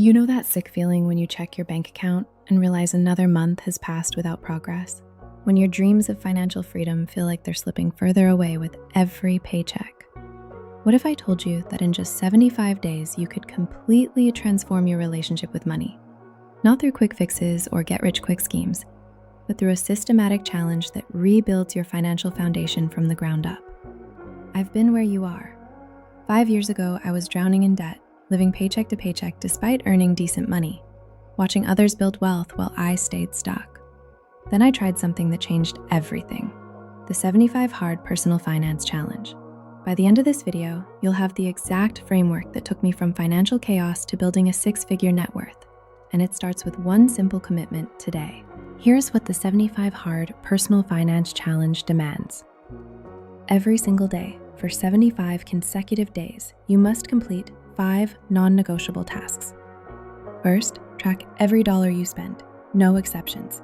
You know that sick feeling when you check your bank account and realize another month has passed without progress? When your dreams of financial freedom feel like they're slipping further away with every paycheck? What if I told you that in just 75 days, you could completely transform your relationship with money? Not through quick fixes or get-rich-quick schemes, but through a systematic challenge that rebuilds your financial foundation from the ground up. I've been where you are. 5 years ago, I was drowning in debt, living paycheck to paycheck despite earning decent money, watching others build wealth while I stayed stuck. Then I tried something that changed everything: the 75 Hard Personal Finance Challenge. By the end of this video, you'll have the exact framework that took me from financial chaos to building a six-figure net worth. And it starts with one simple commitment today. Here's what the 75 Hard Personal Finance Challenge demands. Every single day, for 75 consecutive days, you must complete 5 non-negotiable tasks. First, track every dollar you spend, no exceptions.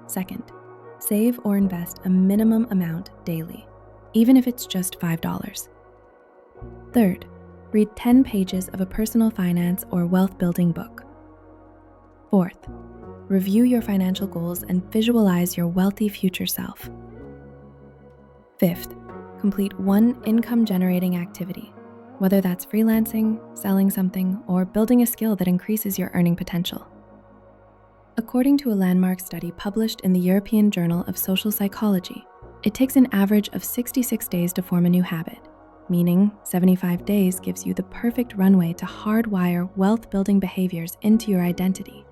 Second, save or invest a minimum amount daily, even if it's just $5. Third, read 10 pages of a personal finance or wealth-building book. Fourth, review your financial goals and visualize your wealthy future self. Fifth, complete one income-generating activity, whether that's freelancing, selling something, or building a skill that increases your earning potential. According to a landmark study published in the European Journal of Social Psychology, it takes an average of 66 days to form a new habit, meaning 75 days gives you the perfect runway to hardwire wealth-building behaviors into your identity.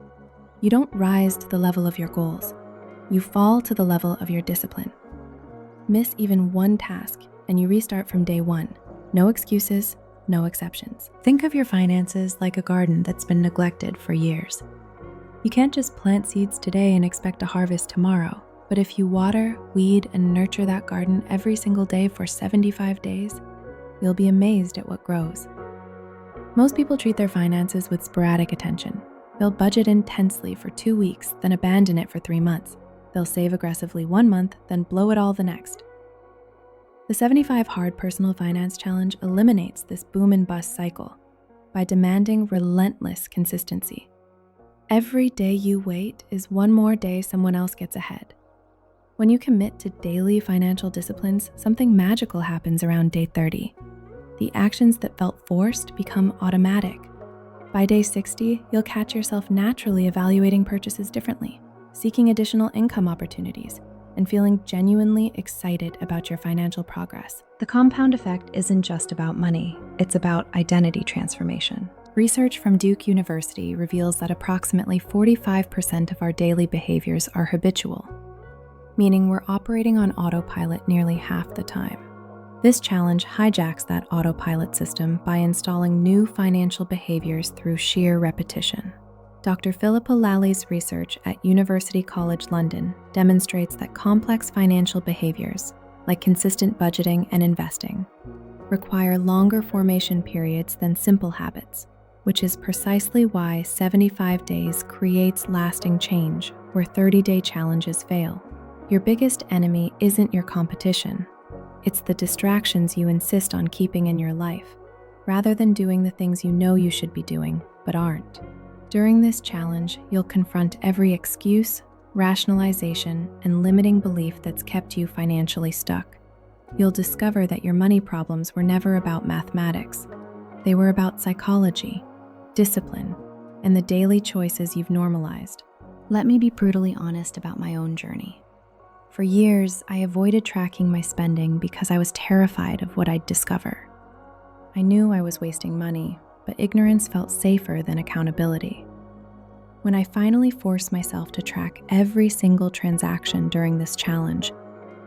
You don't rise to the level of your goals. You fall to the level of your discipline. Miss even one task, and you restart from day one. No excuses, no exceptions. Think of your finances like a garden that's been neglected for years. You can't just plant seeds today and expect a harvest tomorrow, but if you water, weed, and nurture that garden every single day for 75 days, you'll be amazed at what grows. Most people treat their finances with sporadic attention. They'll budget intensely for 2 weeks, then abandon it for 3 months. They'll save aggressively 1 month, then blow it all the next. The 75 Hard Personal Finance Challenge eliminates this boom and bust cycle by demanding relentless consistency. Every day you wait is one more day someone else gets ahead. When you commit to daily financial disciplines, something magical happens around day 30. The actions that felt forced become automatic. By day 60, you'll catch yourself naturally evaluating purchases differently, seeking additional income opportunities, and feeling genuinely excited about your financial progress. The compound effect isn't just about money, it's about identity transformation. Research from Duke University reveals that approximately 45% of our daily behaviors are habitual, meaning we're operating on autopilot nearly half the time. This challenge hijacks that autopilot system by installing new financial behaviors through sheer repetition. Dr. Philippa Lally's research at University College London demonstrates that complex financial behaviors, like consistent budgeting and investing, require longer formation periods than simple habits, which is precisely why 75 days creates lasting change where 30-day challenges fail. Your biggest enemy isn't your competition. It's the distractions you insist on keeping in your life, rather than doing the things you know you should be doing, but aren't. During this challenge, you'll confront every excuse, rationalization, and limiting belief that's kept you financially stuck. You'll discover that your money problems were never about mathematics. They were about psychology, discipline, and the daily choices you've normalized. Let me be brutally honest about my own journey. For years, I avoided tracking my spending because I was terrified of what I'd discover. I knew I was wasting money, but ignorance felt safer than accountability. When I finally forced myself to track every single transaction during this challenge,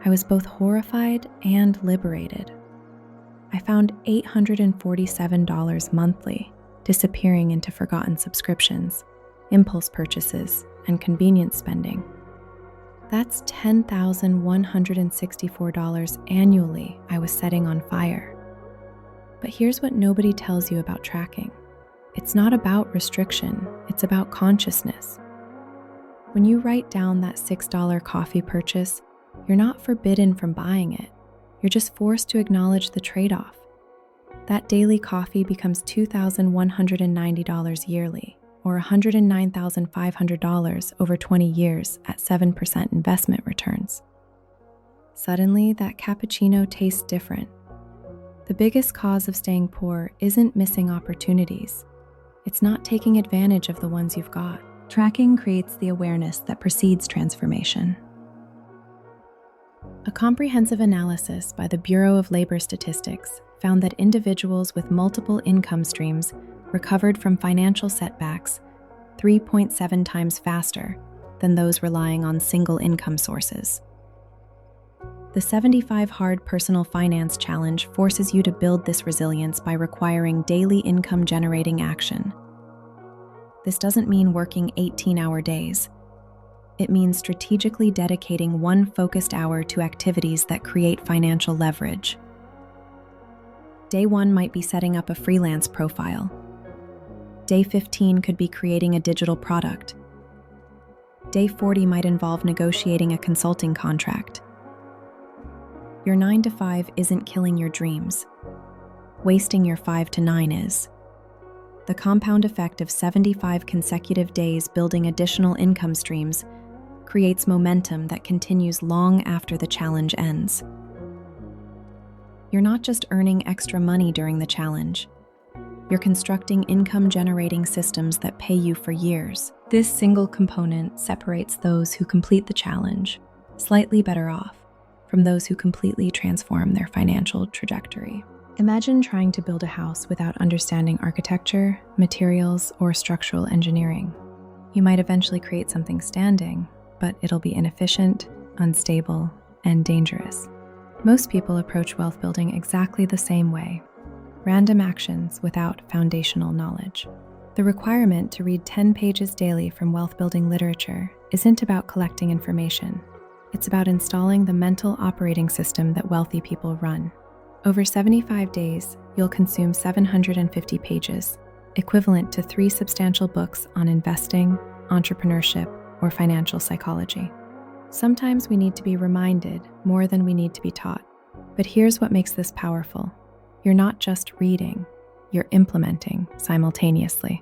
I was both horrified and liberated. I found $847 monthly disappearing into forgotten subscriptions, impulse purchases, and convenience spending. That's $10,164 annually I was setting on fire. But here's what nobody tells you about tracking. It's not about restriction, it's about consciousness. When you write down that $6 coffee purchase, you're not forbidden from buying it. You're just forced to acknowledge the trade-off. That daily coffee becomes $2,190 yearly, or $109,500 over 20 years at 7% investment returns. Suddenly, that cappuccino tastes different. The biggest cause of staying poor isn't missing opportunities. It's not taking advantage of the ones you've got. Tracking creates the awareness that precedes transformation. A comprehensive analysis by the Bureau of Labor Statistics found that individuals with multiple income streams recovered from financial setbacks 3.7 times faster than those relying on single income sources. The 75 Hard Personal Finance Challenge forces you to build this resilience by requiring daily income-generating action. This doesn't mean working 18-hour days. It means strategically dedicating one focused hour to activities that create financial leverage. Day 1 might be setting up a freelance profile. Day 15 could be creating a digital product. Day 40 might involve negotiating a consulting contract. Your 9 to 5 isn't killing your dreams. Wasting your 5 to 9 is. The compound effect of 75 consecutive days building additional income streams creates momentum that continues long after the challenge ends. You're not just earning extra money during the challenge. You're constructing income-generating systems that pay you for years. This single component separates those who complete the challenge slightly better off from those who completely transform their financial trajectory. Imagine trying to build a house without understanding architecture, materials, or structural engineering. You might eventually create something standing, but it'll be inefficient, unstable, and dangerous. Most people approach wealth building exactly the same way: random actions without foundational knowledge. The requirement to read 10 pages daily from wealth building literature isn't about collecting information. It's about installing the mental operating system that wealthy people run. Over 75 days, you'll consume 750 pages, equivalent to 3 substantial books on investing, entrepreneurship, or financial psychology. Sometimes we need to be reminded more than we need to be taught. But here's what makes this powerful. You're not just reading, you're implementing simultaneously.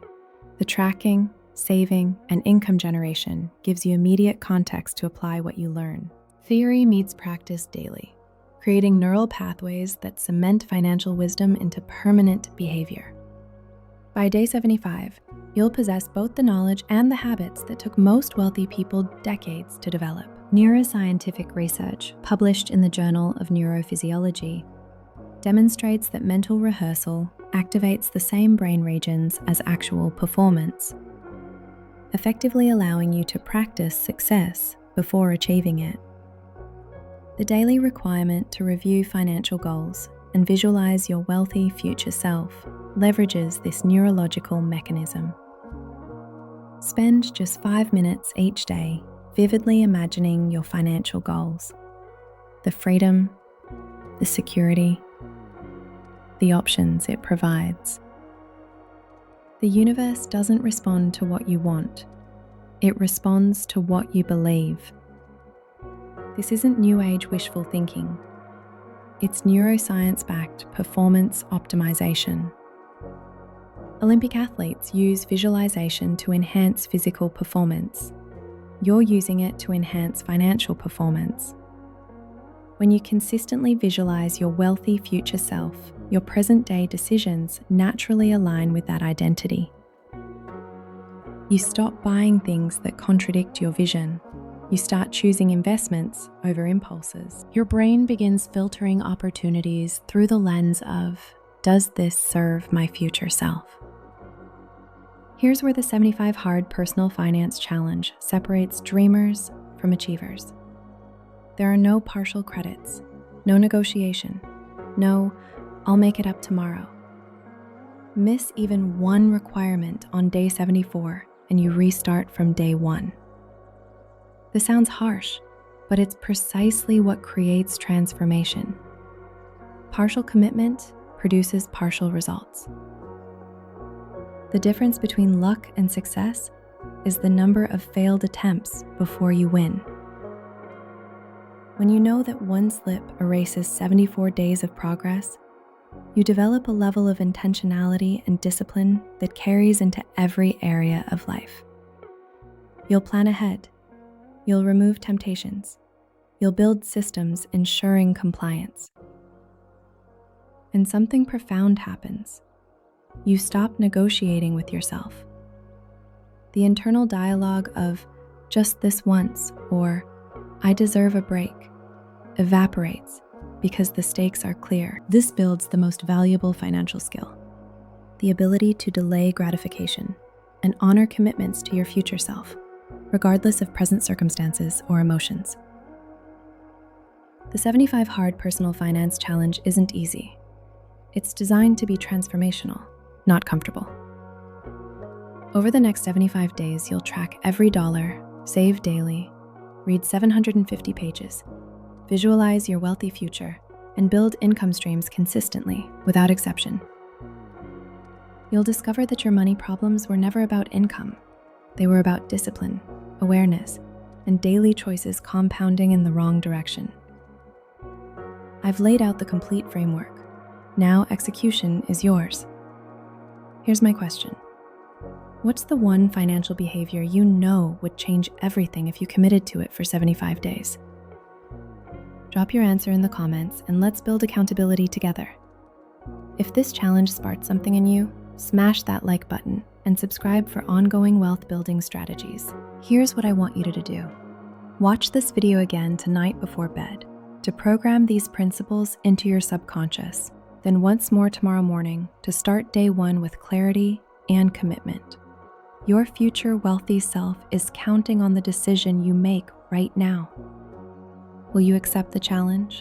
The tracking, saving, and income generation gives you immediate context to apply what you learn. Theory meets practice daily, creating neural pathways that cement financial wisdom into permanent behavior. By day 75, you'll possess both the knowledge and the habits that took most wealthy people decades to develop. Neuroscientific research, published in the Journal of Neurophysiology, demonstrates that mental rehearsal activates the same brain regions as actual performance, effectively allowing you to practice success before achieving it. The daily requirement to review financial goals and visualize your wealthy future self leverages this neurological mechanism. Spend just 5 minutes each day vividly imagining your financial goals, the freedom, the security, the options it provides. The universe doesn't respond to what you want. It responds to what you believe. This isn't New Age wishful thinking. It's neuroscience-backed performance optimization. Olympic athletes use visualization to enhance physical performance. You're using it to enhance financial performance. When you consistently visualize your wealthy future self, your present-day decisions naturally align with that identity. You stop buying things that contradict your vision. You start choosing investments over impulses. Your brain begins filtering opportunities through the lens of, does this serve my future self? Here's where the 75 Hard Personal Finance Challenge separates dreamers from achievers. There are no partial credits, no negotiation, no, I'll make it up tomorrow. Miss even one requirement on day 74 and you restart from day 1. This sounds harsh, but it's precisely what creates transformation. Partial commitment produces partial results. The difference between luck and success is the number of failed attempts before you win. When you know that one slip erases 74 days of progress, You develop a level of intentionality and discipline that carries into every area of life. You'll plan ahead. You'll remove temptations. You'll build systems ensuring compliance. And something profound happens. You stop negotiating with yourself. The internal dialogue of "just this once" or "I deserve a break" evaporates because the stakes are clear. This builds the most valuable financial skill, the ability to delay gratification and honor commitments to your future self, regardless of present circumstances or emotions. The 75 Hard Personal Finance Challenge isn't easy. It's designed to be transformational, not comfortable. Over the next 75 days, you'll track every dollar, save daily, read 750 pages, visualize your wealthy future, and build income streams consistently, without exception. You'll discover that your money problems were never about income. They were about discipline, awareness, and daily choices compounding in the wrong direction. I've laid out the complete framework. Now execution is yours. Here's my question. What's the one financial behavior you know would change everything if you committed to it for 75 days? Drop your answer in the comments and let's build accountability together. If this challenge sparked something in you, smash that like button and subscribe for ongoing wealth building strategies. Here's what I want you to do. Watch this video again tonight before bed to program these principles into your subconscious, then once more tomorrow morning to start day one with clarity and commitment. Your future wealthy self is counting on the decision you make right now. Will you accept the challenge?